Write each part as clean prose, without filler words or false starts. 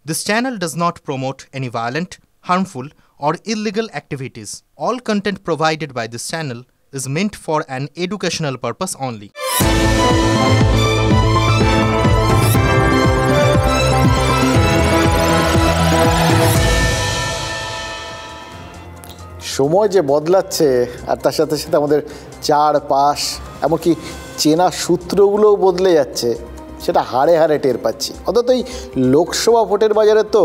This channel does not promote any violent, harmful, or illegal activities. All content provided by this channel is meant for an educational purpose only. সময় যে বদলাচ্ছে আর তার সাথে সাথে আমাদের চারপাশ এমনকি চেনা সূত্রগুলোও বদলে যাচ্ছে, সেটা হাড়ে হাড়ে টের পাচ্ছি। অন্তত এই লোকসভা ভোটের বাজারে তো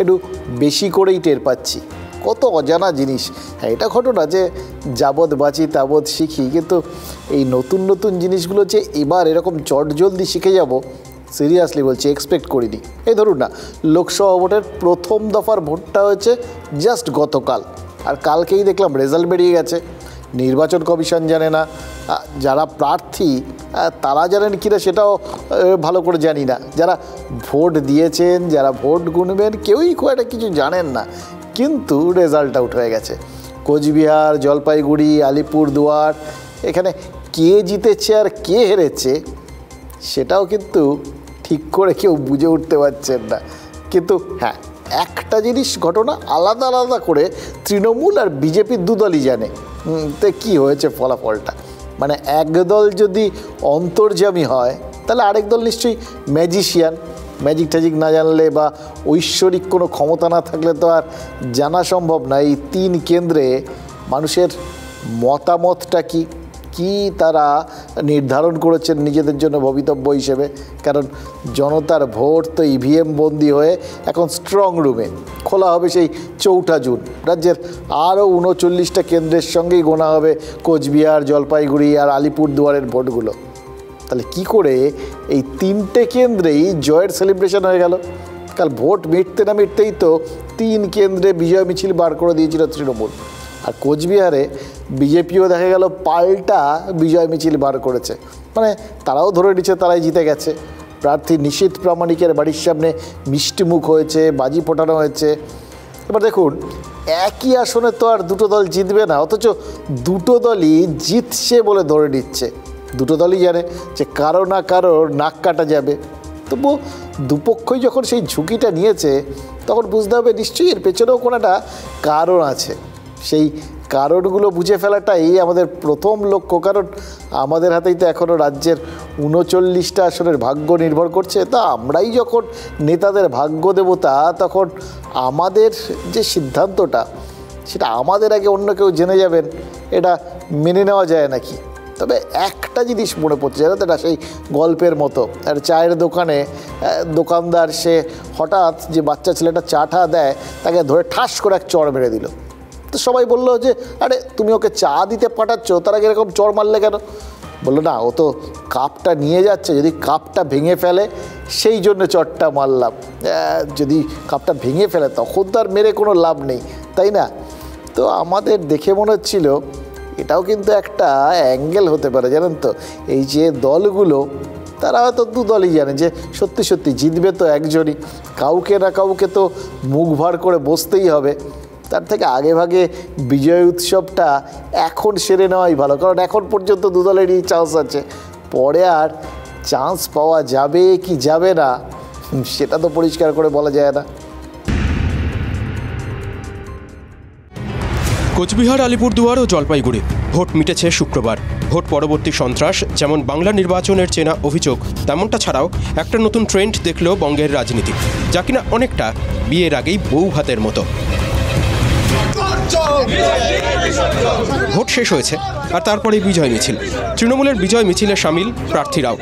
একটু বেশি করেই টের পাচ্ছি। কত অজানা জিনিস। হ্যাঁ, এটা ঘটনা যে যাবৎ বাঁচি তাবৎ শিখি, কিন্তু এই নতুন নতুন জিনিসগুলো যে এবার এরকম চটজলদি শিখে যাব, সিরিয়াসলি বলছি, এক্সপেক্ট করিনি। এই ধরুন না, লোকসভা ভোটের প্রথম দফার ভোটটা হয়েছে জাস্ট গতকাল, আর কালকেই দেখলাম রেজাল্ট বেরিয়ে গেছে। নির্বাচন কমিশন জানে না, যারা প্রার্থী তারা জানেন কিনা সেটাও ভালো করে জানি না। যারা ভোট দিয়েছেন, যারা ভোট গুনবেন, কেউই খুব একটা কিছু জানেন না, কিন্তু রেজাল্ট আউট হয়ে গেছে। কোচবিহার, জলপাইগুড়ি, আলিপুরদুয়ার, এখানে কে জিতেছে আর কে হেরেছে সেটাও কিন্তু ঠিক করে কেউ বুঝে উঠতে পারছেন না। কিন্তু হ্যাঁ, একটা জিনিস ঘটনা আলাদা আলাদা করে তৃণমূল আর বিজেপির দুদলই জানে তো কী হয়েছে ফলাফলটা। মানে একদল যদি অন্তর্যামী হয়, তাহলে আরেক দল নিশ্চয়ই ম্যাজিশিয়ান। ম্যাজিক ট্যাজিক না জানলে বা ঐশ্বরিক কোনো ক্ষমতা না থাকলে তো আর জানা সম্ভব না এই তিন কেন্দ্রে মানুষের মতামতটা কী কি তারা নির্ধারণ করেছেন নিজেদের জন্য ভবিতব্য হিসেবে। কারণ জনতার ভোট তো ইভিএম বন্দি হয়ে এখন স্ট্রং রুমে খোলা হবে সেই 4 জুন। রাজ্যের আরও 39টা কেন্দ্রের সঙ্গেই গোনা হবে কোচবিহার, জলপাইগুড়ি আর আলিপুরদুয়ারের ভোটগুলো। তাহলে কি করে এই 3টে কেন্দ্রেই জয়ের সেলিব্রেশন হয়ে গেল? কাল ভোট মিটতে না মিটতেই তো 3 কেন্দ্রে বিজয় মিছিল বার করে দিয়েছিল তৃণমূল। আর কোচবিহারে বিজেপিও দেখা গেল পাল্টা বিজয় মিছিল বার করেছে। মানে তারাও ধরে নিচ্ছে তারাই জিতে গেছে। প্রার্থী নিশীথ প্রামাণিকের বাড়ির সামনে মিষ্টিমুখ হয়েছে, বাজি ফোটানো হয়েছে। এবার দেখুন, একই আসনে তো আর দুটো দল জিতবে না, অথচ দুটো দলই জিতছে বলে ধরে নিচ্ছে। দুটো দলই জানে যে কারো না কারোর নাক কাটা যাবে। তবু দুপক্ষই যখন সেই ঝুঁকিটা নিয়েছে, তখন বুঝতে হবে নিশ্চয়ই এর পেছনেও কোনো একটা কারণ আছে। সেই কারণগুলো বুঝে ফেলাটাই আমাদের প্রথম লক্ষ্য। কারণ আমাদের হাতেই তো এখনও রাজ্যের 39টা আসনের ভাগ্য নির্ভর করছে। তা আমরাই যখন নেতাদের ভাগ্য দেবতা, তখন আমাদের যে সিদ্ধান্তটা, সেটা আমাদের আগে অন্য কেউ জেনে যাবেন, এটা মেনে নেওয়া যায় নাকি? তবে একটা জিনিস মনে পড়ছে, জানো তো, এটা সেই গল্পের মতো। আর চায়ের দোকানে দোকানদার সে হঠাৎ যে বাচ্চা ছেলেটা চাটা দেয়, তাকে ধরে ঠাস করে এক চড় মেরে দিল। তো সবাই বললো যে, আরে তুমি ওকে চা দিতে পাঠাচ্ছ, তার আগে এরকম চড় মারলে কেন? বললো, না, ও তো কাপটা নিয়ে যাচ্ছে, যদি কাপটা ভেঙে ফেলে সেই জন্য চড়টা মারলাম। যদি কাপটা ভেঙে ফেলে তখন তো আর মেরে কোনো লাভ নেই, তাই না? তো আমাদের দেখে মনে হচ্ছিল এটাও কিন্তু একটা অ্যাঙ্গেল হতে পারে, জানেন তো। এই যে দলগুলো, তারা হয়তো দুদলই জানে যে সত্যি সত্যি জিতবে তো একজনই, কাউকে না কাউকে তো মুখ ভার করে বসতেই হবে। তার থেকে আগে ভাগে বিজয় উৎসবটা এখন সেরে নেওয়াই ভালো। কারণ এখন পর্যন্ত দুদলেরই চান্স আছে, পরে আর চান্স পাওয়া যাবে কি যাবে না সেটা তো পরিষ্কার করে বলা যায় না। কোচবিহার, আলিপুরদুয়ার ও জলপাইগুড়ি ভোট মিটেছে শুক্রবার। ভোট পরবর্তী সন্ত্রাস যেমন বাংলা নির্বাচনের চেনা অভিযোগ, তেমনটা ছাড়াও একটা নতুন ট্রেন্ড দেখল বঙ্গের রাজনীতি, যা কিনা অনেকটা বিয়ের আগেই বউ ভাতের মতো। ভোট শেষ হয়েছে আর তারপরেই বিজয় মিছিল। তৃণমূলের বিজয় মিছিলে সামিল প্রার্থীরাও।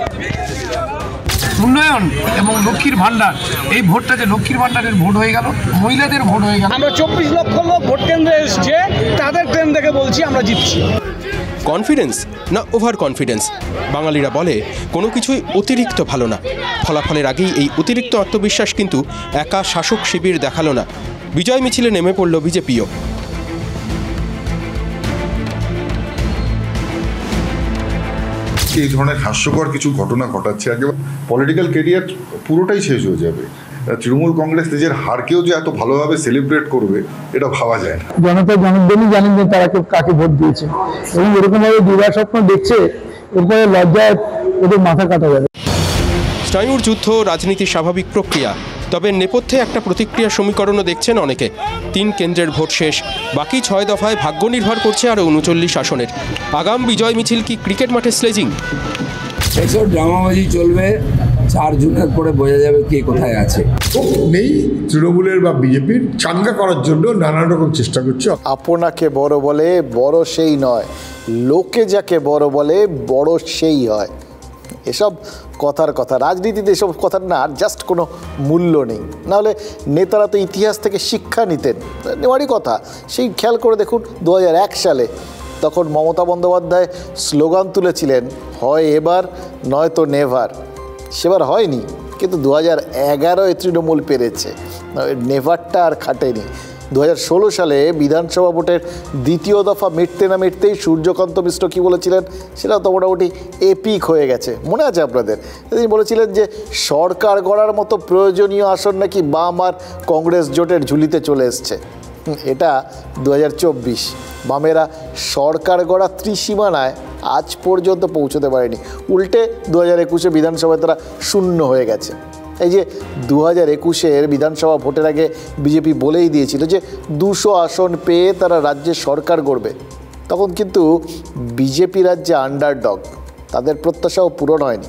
উন্নয়ন এবং লক্ষ্মীর ভান্ডার, এই ভোটটা যে লক্ষ্মীর ভান্ডারের ভোট হয়ে গেল, মহিলাদের ভোট হয়ে গেল। আমরা 24 লক্ষ লোক ভোট কেন্দ্রে এসছে, তাদের ট্রেন দেখে বলছি আমরা জিতছি। কনফিডেন্স না ওভার কনফিডেন্স? বাঙালিরা বলে কোনো কিছুই অতিরিক্ত ভালো না। ফলাফলের আগেই এই অতিরিক্ত আত্মবিশ্বাস কিন্তু একা শাসক শিবির দেখালো না, বিজয় মিছিলে নেমে পড়ল বিজেপিও। এই ধরনের হাস্যকর কিছু ঘটনা ঘটাচ্ছে, একেবারে পলিটিক্যাল কেরিয়ার পুরোটাই শেষ হয়ে যাবে। তৃণমূল কংগ্রেস নিজের হারকেও যে এত ভালোভাবে সেলিব্রেট করবে, এটা ভাবা যায় না। জনতা জনগণই জানেন যে তারা কাকে ভোট দিয়েছে, এবং এরকমভাবে দিবার স্বপ্ন দেখছে, এরপরে লজ্জায় ওদের মাথা কাটা যাবে। স্নায়ুর যুদ্ধ রাজনীতির স্বাভাবিক প্রক্রিয়া, তবে নেপথ্যে একটা প্রতিক্রিয়া সমীকরণও দেখছেন অনেকে। 3 কেন্দ্রের ভোট শেষ, বাকি 6 দফায় ভাগ্য নির্ভর করছে আরও 39 আসনের। আগাম বিজয় মিছিল কি ক্রিকেট মাঠে স্লেজিং? এসব ড্রামাবাজি চলবে, 4 জুনের পরে বোঝা যাবে কে কোথায় আছে। নেই তৃণমূলের বা বিজেপির চাঙ্গা করার জন্য নানান রকম চেষ্টা করছে। আপনাকে বড় বলে বড় সেই নয়, লোকে যাকে বড় বলে বড় সেই হয়। এসব কথার কথা, রাজনীতিতে এসব কথার না জাস্ট কোনো মূল্য নেই। নাহলে নেতারা তো ইতিহাস থেকে শিক্ষা নিতেন, নেওয়ারই কথা। সেই খেয়াল করে দেখুন 2001 সালে তখন মমতা বন্দ্যোপাধ্যায় স্লোগান তুলেছিলেন, হয় এবার নয়তো নেভার। সেবার হয়নি, কিন্তু 2011-এ তৃণমূল পেরেছে, নেভারটা আর খাটেনি। 2016 সালে বিধানসভা ভোটের দ্বিতীয় দফা মিটতে না মিটতেই সূর্যকান্ত মিশ্র কী বলেছিলেন সেটা তো মোটামুটি এপিক হয়ে গেছে, মনে আছে আপনাদের? তিনি বলেছিলেন যে সরকার গড়ার মতো প্রয়োজনীয় আসন নাকি বাম আর কংগ্রেস জোটের ঝুলিতে চলে এসছে। এটা 2024, বামেরা সরকার গড়া ত্রিসীমানায় আজ পর্যন্ত পৌঁছতে পারেনি, উল্টে 2021 বিধানসভায় তারা শূন্য হয়ে গেছে। এই যে 2021 বিধানসভা ভোটের আগে বিজেপি বলেই দিয়েছিল যে 200 আসন পেয়ে তারা রাজ্যে সরকার গড়বে, তখন কিন্তু বিজেপি রাজ্যে আন্ডারডগ, তাদের প্রত্যাশাও পূরণ হয়নি,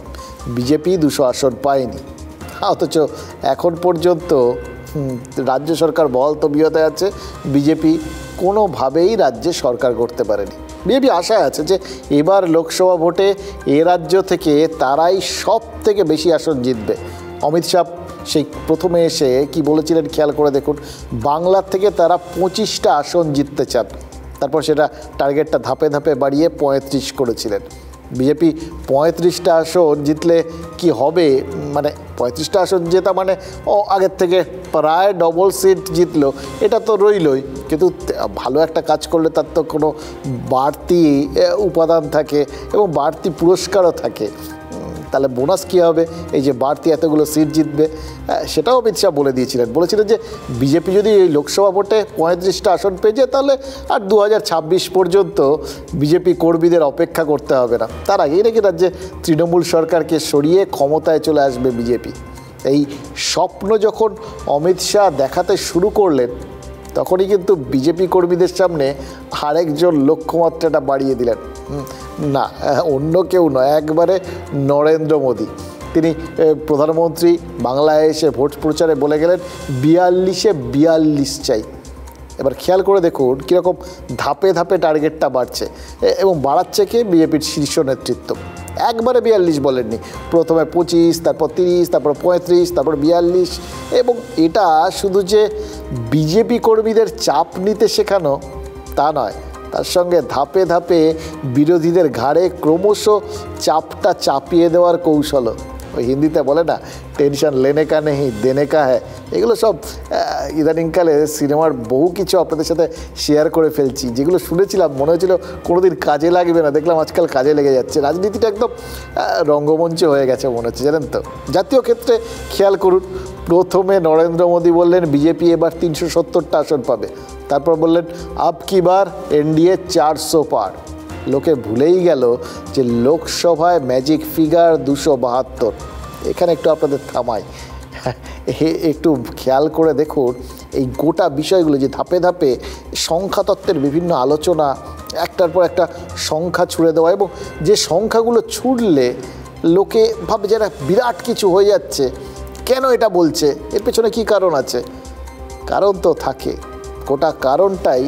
বিজেপি 200 আসন পায়নি। অথচ এখন পর্যন্ত রাজ্য সরকার বহাল তবিয়তে আছে, বিজেপি কোনোভাবেই রাজ্যে সরকার গড়তে পারেনি। বিজেপি আশায় আছে যে এবার লোকসভা ভোটে এ রাজ্য থেকে তারাই সব থেকে বেশি আসন জিতবে। অমিত শাহ সেই প্রথমে এসে কি বলেছিলেন খেয়াল করে দেখুন, বাংলার থেকে তারা 25টা আসন জিততে চান, তারপর সেটা টার্গেটটা ধাপে ধাপে বাড়িয়ে 35 করেছিলেন। বিজেপি 35টা আসন জিতলে কি হবে, মানে 35টা আসন জেতা মানে আগের থেকে প্রায় ডবল সিট জিতলো, এটা তো রইলই, কিন্তু ভালো একটা কাজ করলে তার তো কোনো বাড়তি উপাদান থাকে এবং বাড়তি পুরস্কারও থাকে। তাহলে বোনাস কী হবে, এই যে বাড়তি এতগুলো সিট জিতবে, সেটাও অমিত শাহ বলেছিলেন যে বিজেপি যদি এই লোকসভা ভোটে 35টা আসন পেয়ে যায় তাহলে আর 2026 পর্যন্ত বিজেপি কর্মীদের অপেক্ষা করতে হবে না, তার আগেই নাকি রাজ্যে তৃণমূল সরকারকে সরিয়ে ক্ষমতায় চলে আসবে বিজেপি। এই স্বপ্ন যখন অমিত শাহ দেখাতে শুরু করলেন তখনই কিন্তু বিজেপি কর্মীদের সামনে আরেকজন লক্ষ্যমাত্রাটা বাড়িয়ে দিলেন। না, অন্য কেউ নয়, একবারে নরেন্দ্র মোদী। তিনি প্রধানমন্ত্রী বাংলায় এসে ভোট প্রচারে বলে গেলেন 42-এ 42 চাই। এবার খেয়াল করে দেখুন কীরকম ধাপে ধাপে টার্গেটটা বাড়ছে, এবং বাড়াচ্ছে কে, বিজেপির শীর্ষ নেতৃত্ব। একবারে 42 বলেননি, প্রথমে 25, তারপর 30, তারপর 35, তারপর 42। এবং এটা শুধু যে বিজেপি কর্মীদের চাপ নিতে শেখানো তা নয়, তার সঙ্গে ধাপে ধাপে বিরোধীদের ঘাড়ে ক্রমশ চাপটা চাপিয়ে দেওয়ার কৌশলও। ওই হিন্দিতে বলে না, টেনশন লেনে কা নেই দেনে কা হ্যাঁ। এগুলো সব ইদানিংকালে সিনেমার বহু কিছু আপনাদের সাথে শেয়ার করে ফেলছি, যেগুলো শুনেছিলাম মনে হয়েছিল কোনোদিন কাজে লাগবে না, দেখলাম আজকাল কাজে লেগে যাচ্ছে। রাজনীতিটা একদম রঙ্গমঞ্চ হয়ে গেছে মনে হচ্ছে, জানেন তো। জাতীয় ক্ষেত্রে খেয়াল করুন, প্রথমে নরেন্দ্র মোদী বললেন বিজেপি এবার 370টা আসন পাবে, তারপর বললেন আব কি বার এনডিএ 400 পার। লোকে ভুলেই গেল যে লোকসভায় ম্যাজিক ফিগার 272। এখানে একটু আপনাদের থামাই, একটু খেয়াল করে দেখুন এই গোটা বিষয়গুলো যে ধাপে ধাপে সংখ্যাতত্ত্বের বিভিন্ন আলোচনা, একটার পর একটা সংখ্যা ছুড়ে দেওয়া, এবং যে সংখ্যাগুলো ছুড়লে লোকে ভাবে যারা বিরাট কিছু হয়ে যাচ্ছে, কেন এটা বলছে, এর পেছনে কী কারণ আছে? কারণ তো থাকে, গোটা কারণটাই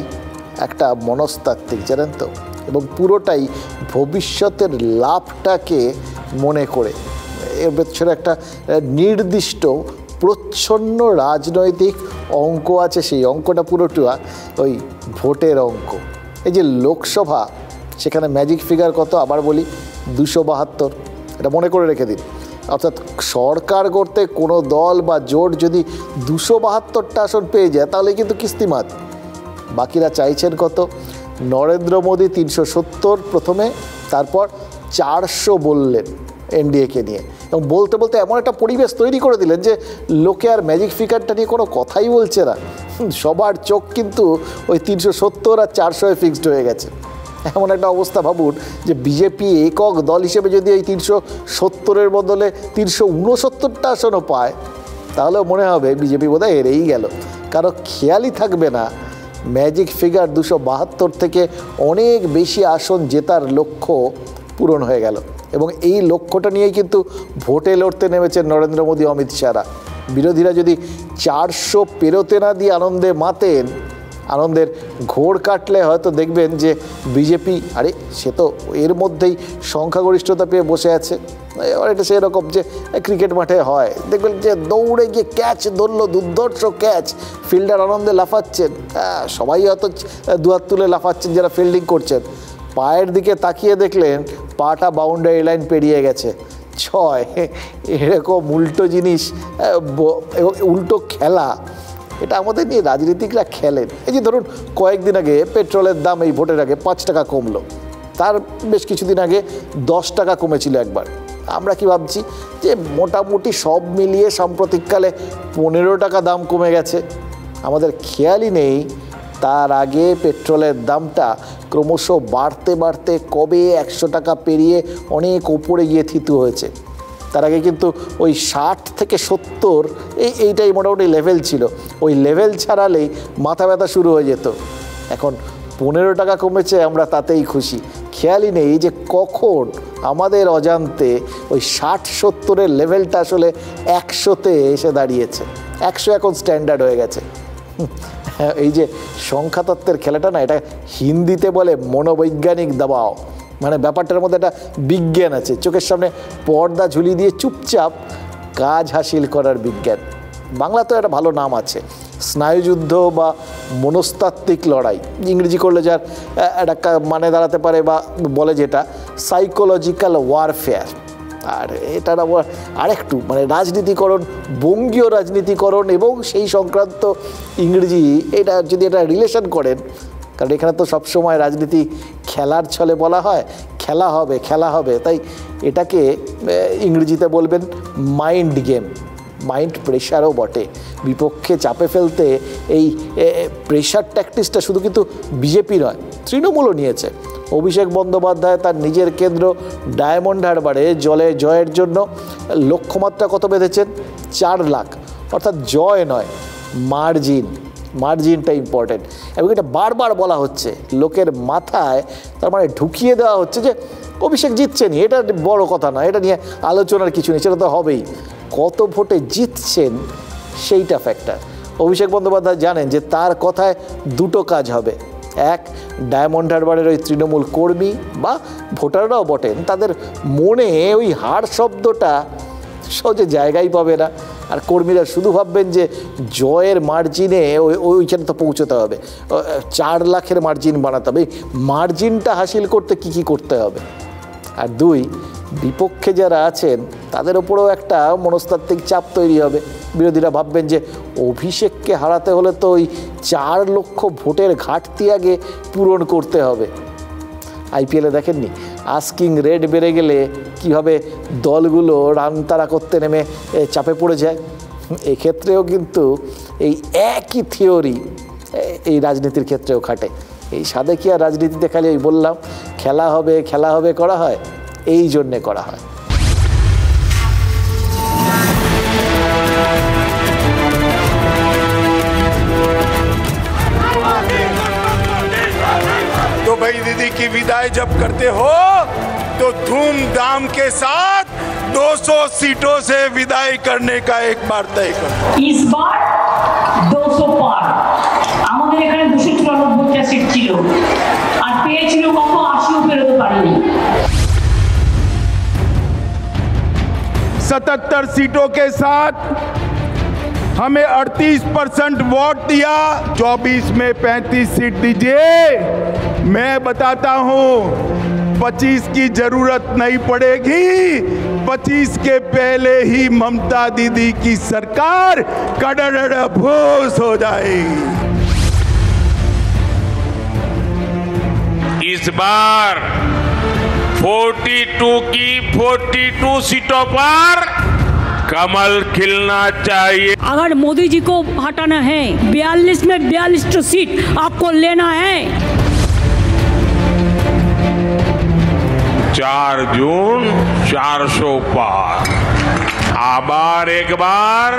একটা মনস্তাত্ত্বিক, জানেন তো, এবং পুরোটাই ভবিষ্যতের লাভটাকে মনে করে। এর পেছনে একটা নির্দিষ্ট প্রচ্ছন্ন রাজনৈতিক অঙ্ক আছে, সেই অঙ্কটা পুরোটা ওই ভোটের অঙ্ক। এই যে লোকসভা, সেখানে ম্যাজিক ফিগার কত আবার বলি, 272, এটা মনে করে রেখে দিন। অর্থাৎ সরকার করতে কোনো দল বা জোট যদি 272টা আসন পেয়ে যায় তাহলে কিন্তু কিস্তিমাত। বাকিরা চাইছেন কত? নরেন্দ্র মোদী 370 প্রথমে, তারপর 400 বললেন এনডিএকে নিয়ে, এবং বলতে বলতে এমন একটা পরিবেশ তৈরি করে দিলেন যে লোকে আর ম্যাজিক ফিগারটা নিয়ে কোনো কথাই বলছে না, সবার চোখ কিন্তু ওই 370 আর 400-এ ফিক্সড হয়ে গেছে। এমন একটা অবস্থা ভাবুন যে বিজেপি একক দল হিসেবে যদি এই 370-এর বদলে 369টা আসনও পায়, তাহলেও মনে হবে বিজেপি বোধহয় হেরেই গেল। কারো খেয়ালই থাকবে না ম্যাজিক ফিগার 272 থেকে অনেক বেশি আসন জেতার লক্ষ্য পূরণ হয়ে গেল। এবং এই লক্ষ্যটা নিয়েই কিন্তু ভোটে লড়তে নেমেছেন নরেন্দ্র মোদী, অমিত শাহরা। বিরোধীরা যদি 400 পেরোতে না দিয়ে আনন্দে মাতেন, আনন্দের ঘোর কাটলে হয়তো দেখবেন যে বিজেপি আরে সে তো এর মধ্যেই সংখ্যাগরিষ্ঠতা পেয়ে বসে আছে। এবার এটা সেরকম যে ক্রিকেট মাঠে হয়, দেখবেন যে দৌড়ে গিয়ে ক্যাচ ধরলো, দুর্ধর্ষ ক্যাচ, ফিল্ডার আনন্দে লাফাচ্ছেন, সবাই হয়তো দুহাত তুলে লাফাচ্ছেন যারা ফিল্ডিং করছেন। পায়ের দিকে তাকিয়ে দেখলেন পাটা বাউন্ডারি লাইন পেরিয়ে গেছে, 6। এরকম উল্টো জিনিস এবং উল্টো খেলা, এটা আমাদের নিয়ে রাজনীতিকরা খেলেন। এই যে ধরুন কয়েকদিন আগে পেট্রোলের দাম এই ভোটের আগে 5 টাকা কমলো, তার বেশ কিছুদিন আগে 10 টাকা কমেছিল একবার। আমরা কি ভাবছি যে মোটামুটি সব মিলিয়ে সাম্প্রতিককালে 15 টাকা দাম কমে গেছে। আমাদের খেয়ালই নেই তার আগে পেট্রোলের দামটা ক্রমশ বাড়তে বাড়তে কবে 100 টাকা পেরিয়ে অনেক ওপরে গিয়ে থিতু হয়েছে। তার আগে কিন্তু ওই 60 থেকে 70 এইটাই মোটামুটি লেভেল ছিল। ওই লেভেল ছাড়ালেই মাথা ব্যথা শুরু হয়ে যেত। এখন 15 টাকা কমেছে, আমরা তাতেই খুশি। খেয়ালই নেই যে কখন আমাদের অজান্তে ওই 60-70-এর লেভেলটা আসলে 100-তে এসে দাঁড়িয়েছে। 100 এখন স্ট্যান্ডার্ড হয়ে গেছে। এই যে সংখ্যাতত্ত্বের খেলাটা না, এটা হিন্দিতে বলে মনোবৈজ্ঞানিক দাবাও। মানে ব্যাপারটার মধ্যে একটা বিজ্ঞান আছে, চোখের সামনে পর্দা ঝুলিয়ে দিয়ে চুপচাপ কাজ হাসিল করার বিজ্ঞান। বাংলাতেও একটা ভালো নাম আছে, স্নায়ুযুদ্ধ বা মনস্তাত্ত্বিক লড়াই। ইংরেজি করলে যার একটা মানে দাঁড়াতে পারে বা বলে যেটা সাইকোলজিক্যাল ওয়ারফেয়ার। আর এটা আরেকটু মানে রাজনীতিকরণ, বঙ্গীয় রাজনীতিকরণ এবং সেই সংক্রান্ত ইংরেজি, এটা যদি এটা রিলেশন করেন, কারণ এখানে তো সবসময় রাজনীতি খেলার ছলে বলা হয়, খেলা হবে খেলা হবে, তাই এটাকে ইংরেজিতে বলবেন মাইন্ড গেম। মাইন্ড প্রেশারও বটে। বিপক্ষে চাপে ফেলতে এই প্রেশার ট্যাকটিক্সটা শুধু কিন্তু বিজেপি নয়, তৃণমূলও নিয়েছে। অভিষেক বন্দ্যোপাধ্যায় তার নিজের কেন্দ্র ডায়মন্ড হারবারে জয়ের জন্য লক্ষ্যমাত্রা কত বেঁধেছেন? 4 লাখ। অর্থাৎ জয় নয়, মার্জিনটা ইম্পর্টেন্ট। এবং এটা বারবার বলা হচ্ছে, লোকের মাথায় তার মানে ঢুকিয়ে দেওয়া হচ্ছে যে অভিষেক জিতছেনই, এটা বড় কথা না, এটা নিয়ে আলোচনার কিছু নেই, সেটা তো হবেই। কত ভোটে জিতছেন সেইটা ফ্যাক্টর। অভিষেক বন্দ্যোপাধ্যায় জানেন যে তার কথায় 2টো কাজ হবে। এক, ডায়মন্ড হারবারের ওই তৃণমূল কর্মী বা ভোটাররাও বটেন, তাদের মনে ওই হার শব্দটা সহজে জায়গাই পাবে না। আর কর্মীরা শুধু ভাববেন যে জয়ের মার্জিনে ওইখানে তো পৌঁছতে হবে, 4 লাখের মার্জিন বানাতে হবে। মার্জিনটা হাসিল করতে কী করতে হবে? আর 2, বিপক্ষে যারা আছেন তাদের ওপরেও একটা মনস্তাত্ত্বিক চাপ তৈরি হবে। বিরোধীরা ভাববেন যে অভিষেককে হারাতে হলে তো ওই 4 লক্ষ ভোটের ঘাটতি আগে পূরণ করতে হবে। আইপিএলে দেখেননি আস্কিং রেট বেড়ে গেলে কীভাবে দলগুলো রান তাড়া করতে নেমে চাপে পড়ে যায়। এক্ষেত্রেও কিন্তু এই একই থিওরি এই রাজনীতির ক্ষেত্রেও খাটে। এই সাদে কি আর রাজনীতিতে খালি ওই বললাম খেলা হবে করা হয়, এই জন্যে করা হয়। तो भाई दीदी की विदाई जब करते हो तो धूमधाम के साथ 200 सीटों से विदाई करने का एक बार तय करो। इस बार 200 पार। আমাদের এখানে 294টা সিট ছিল আর পেয়েছিল কত 80 পেরোতে পারিনি। 77 सीटों के साथ हमें 38% वोट दिया। 24 में 35 सीट दीजिए। मैं बताता हूं 25 की जरूरत नहीं पड़ेगी। 25 के पहले ही ममता दीदी की सरकार कड़ड़ भूस हो जाएगी। इस बार 42 की 42 सीटों पर कमल खिलना चाहिए। अगर मोदी जी को हटाना है 42 में 42 सीट आपको लेना है। 4 जून 400 पार। আবার একবার